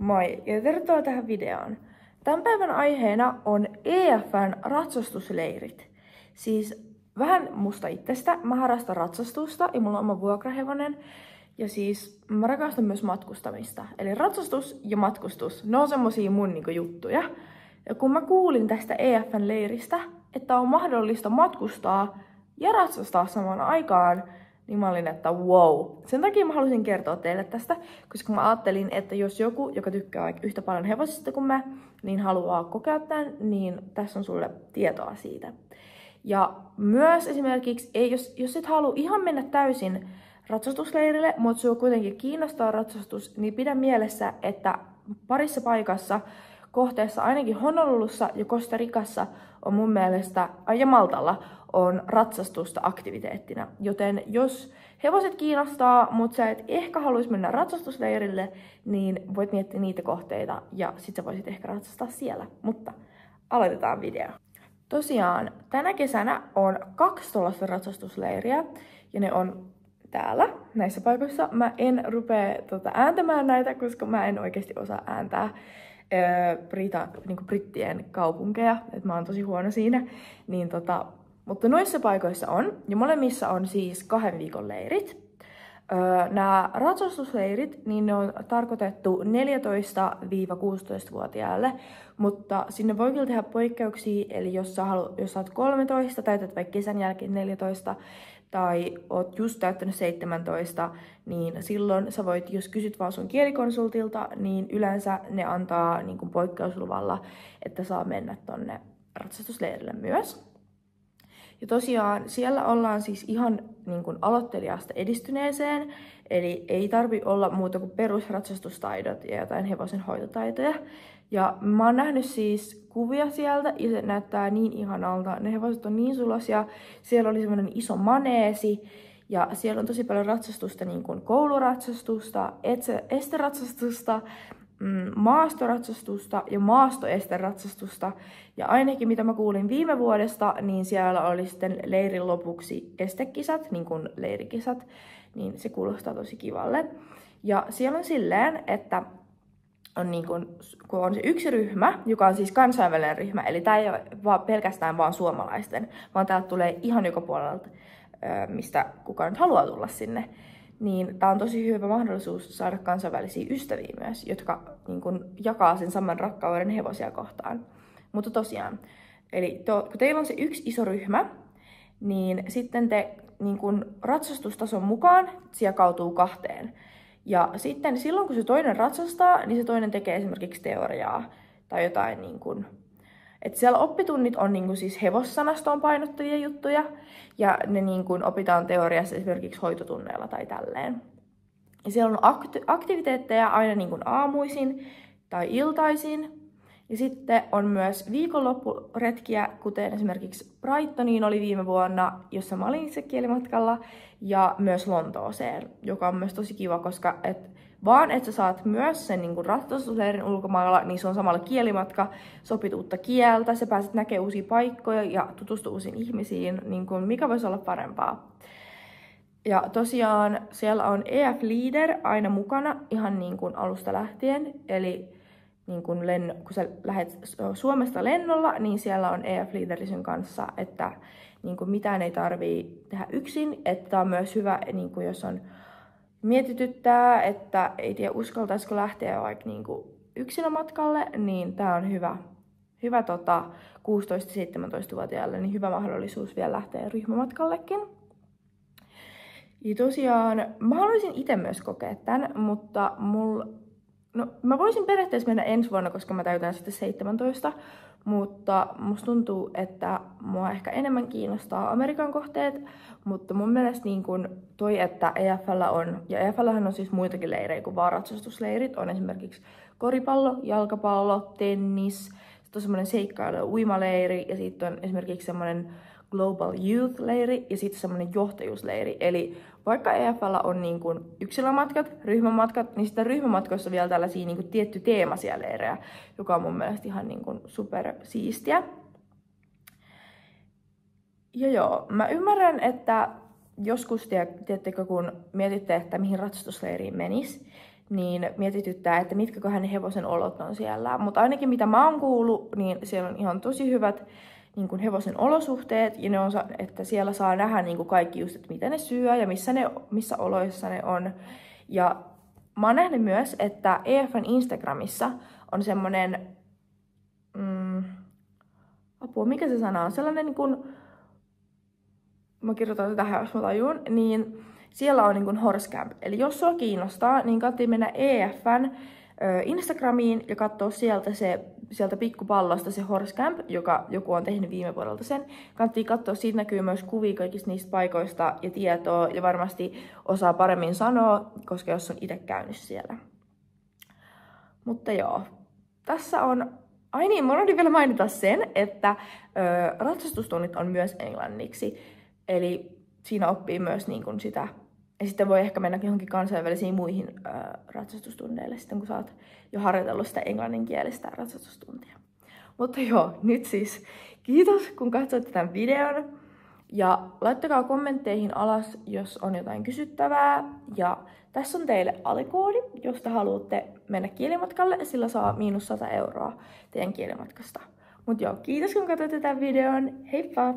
Moi ja tervetuloa tähän videoon. Tämän päivän aiheena on EF:n ratsastusleirit. Siis vähän musta itsestä. Mä harrastan ratsastusta ja mulla on oma vuokrahevonen. Ja siis mä rakastan myös matkustamista. Eli ratsastus ja matkustus, ne on semmosia mun juttuja. Ja kun mä kuulin tästä EF:n leiristä, että on mahdollista matkustaa ja ratsastaa samaan aikaan, niin mä olin, että wow. Sen takia mä halusin kertoa teille tästä, koska mä ajattelin, että jos joku, joka tykkää yhtä paljon hevosista kuin mä, niin haluaa kokea tämän, niin tässä on sulle tietoa siitä. Ja myös esimerkiksi, jos et halua ihan mennä täysin ratsastusleirille, mutta sua kuitenkin kiinnostaa ratsastus, niin pidä mielessä, että parissa paikassa, kohteessa ainakin Honolulussa ja Costa Ricassa on mun mielestä, ja Maltalla on ratsastusta aktiviteettina. Joten jos hevoset kiinnostaa, mutta sä et ehkä haluaisi mennä ratsastusleirille, niin voit miettiä niitä kohteita ja sit sä voisit ehkä ratsastaa siellä. Mutta aloitetaan video. Tosiaan tänä kesänä on 2 tuollaista ratsastusleiriä ja ne on täällä näissä paikoissa. Mä en rupea ääntämään näitä, koska mä en oikeasti osaa ääntää brittien kaupunkeja, että mä oon tosi huono siinä, niin mutta noissa paikoissa on, ja molemmissa on siis 2 viikon leirit. Nämä ratsastusleirit, niin ne on tarkoitettu 14-16-vuotiaille, mutta sinne voi kyllä tehdä poikkeuksia, eli jos sä oot 13, täytät vaikka kesän jälkeen 14, tai oot just täyttänyt 17, niin silloin sä voit, jos kysyt vaan sun kielikonsultilta, niin yleensä ne antaa niin kuin poikkeusluvalla, että saa mennä tonne ratsastusleirille myös. Ja tosiaan siellä ollaan siis ihan niin kuin aloittelijasta edistyneeseen, eli ei tarvi olla muuta kuin perusratsastustaidot ja jotain hevosen hoitotaitoja. Ja mä oon nähnyt siis kuvia sieltä ja se näyttää niin ihanalta. Ne hevoset on niin sulosia. Siellä oli semmoinen iso maneesi ja siellä on tosi paljon ratsastusta, niin kuin kouluratsastusta, esteratsastusta, maastoratsastusta ja maastoesteratsastusta. Ja ainakin mitä mä kuulin viime vuodesta, niin siellä oli sitten leirin lopuksi estekisat, niin kuin leirikisat, niin se kuulostaa tosi kivalle. Ja siellä on silleen, että on niin kun on se yksi ryhmä, joka on siis kansainvälinen ryhmä, eli tämä ei ole pelkästään vaan suomalaisten, vaan täältä tulee ihan joka puolelta, mistä kukaan nyt haluaa tulla sinne. Niin tämä on tosi hyvä mahdollisuus saada kansainvälisiä ystäviä myös, jotka niin kun jakaa sen saman rakkauden hevosia kohtaan. Mutta tosiaan, eli kun teillä on se yksi iso ryhmä, niin sitten te niin kun ratsastustason mukaan se jakautuu 2. Ja sitten silloin, kun se toinen ratsastaa, niin se toinen tekee esimerkiksi teoriaa tai jotain niin kuin, että siellä oppitunnit on niin kuin siis hevossanastoon painottavia juttuja ja ne niin kuin opitaan teoriassa esimerkiksi hoitotunneilla tai tälleen. Ja siellä on aktiviteetteja aina niin kuin aamuisin tai iltaisin. Ja sitten on myös viikonloppuretkiä, kuten esimerkiksi Brightoniin oli viime vuonna, jossa mä olin itse kielimatkalla, ja myös Lontooseen, joka on myös tosi kiva, koska että sä saat myös sen niin ratsastusleirin ulkomailla, niin se on samalla kielimatka, sopit uutta kieltä, sä pääset näkemään uusia paikkoja ja tutustua uusiin ihmisiin, niin kuin mikä voisi olla parempaa. Ja tosiaan siellä on EF Leader aina mukana ihan niin kuin alusta lähtien, eli niin kun sä lähdet Suomesta lennolla, niin siellä on EF Leaderisen kanssa, että niin kun mitään ei tarvii tehdä yksin. Että on myös hyvä, niin kun jos on mietityttää, että ei tiedä uskaltaisiko lähteä vaikka niin kun yksinä matkalle, niin tää on hyvä 16-17-vuotiaille, niin hyvä mahdollisuus vielä lähteä ryhmämatkallekin. Ja tosiaan mä haluaisin itse myös kokea tämän, mutta mä voisin periaatteessa mennä ensi vuonna, koska mä täytän sitten 17, mutta musta tuntuu, että mua ehkä enemmän kiinnostaa Amerikan kohteet, mutta mun mielestä niin kun toi, että EF:llä on, ja EF:llähän on siis muitakin leirejä kuin vaan ratsastusleirit, on esimerkiksi koripallo, jalkapallo, tennis, sitten on semmoinen seikkailu- ja uimaleiri, ja sitten on esimerkiksi semmoinen Global Youth-leiri ja sitten semmoinen johtajuusleiri. Eli vaikka EF:llä on niin kuin yksilömatkat, ryhmämatkat, niin sitten ryhmämatkoissa on vielä tällaisia niin kuin tietty teemaisia leirejä, joka on mun mielestä ihan niin kuin super siistiä. Ja joo, mä ymmärrän, että joskus, tiedättekö, kun mietitte, että mihin ratsastusleiriin menisi, niin mietityttää, että mitkäköhän ne hevosen olot on siellä. Mutta ainakin mitä mä oon kuullut, niin siellä on ihan tosi hyvät niin kuin hevosen olosuhteet, ja ne on, että siellä saa nähdä niin kuin kaikki just, että mitä ne syö ja missä oloissa ne on. Ja mä oon nähnyt myös, että EF:n Instagramissa on semmonen, apua, mikä se sana on? Sellainen niin kuin, mä kirjoitan tähän, jos mä tajun, niin siellä on niin kuin horse camp. Eli jos sua kiinnostaa, niin kannattaa mennä EF:n Instagramiin ja katsoa sieltä pikkupallosta se horse camp, joka joku on tehnyt viime vuodelta sen. Kannattaa katsoa, siitä näkyy myös kuvia kaikista niistä paikoista ja tietoa, ja varmasti osaa paremmin sanoa, koska jos on itse käynyt siellä. Mutta joo, tässä on... Ai niin, mä unohdin vielä mainita sen, että ratsastustunnit on myös englanniksi. Eli siinä oppii myös niin kuin sitä. Ja sitten voi ehkä mennä johonkin kansainvälisiin muihin ratsastustunneille, sitten kun sä oot jo harjoitellut sitä englanninkielistä ratsastustuntia. Mutta joo, nyt siis kiitos, kun katsoitte tämän videon. Ja laittakaa kommentteihin alas, jos on jotain kysyttävää. Ja tässä on teille alikoodi, jos te haluatte mennä kielimatkalle. Sillä saa -100 € teidän kielimatkasta. Mut joo, kiitos kun katsoitte tämän videon. Heippa!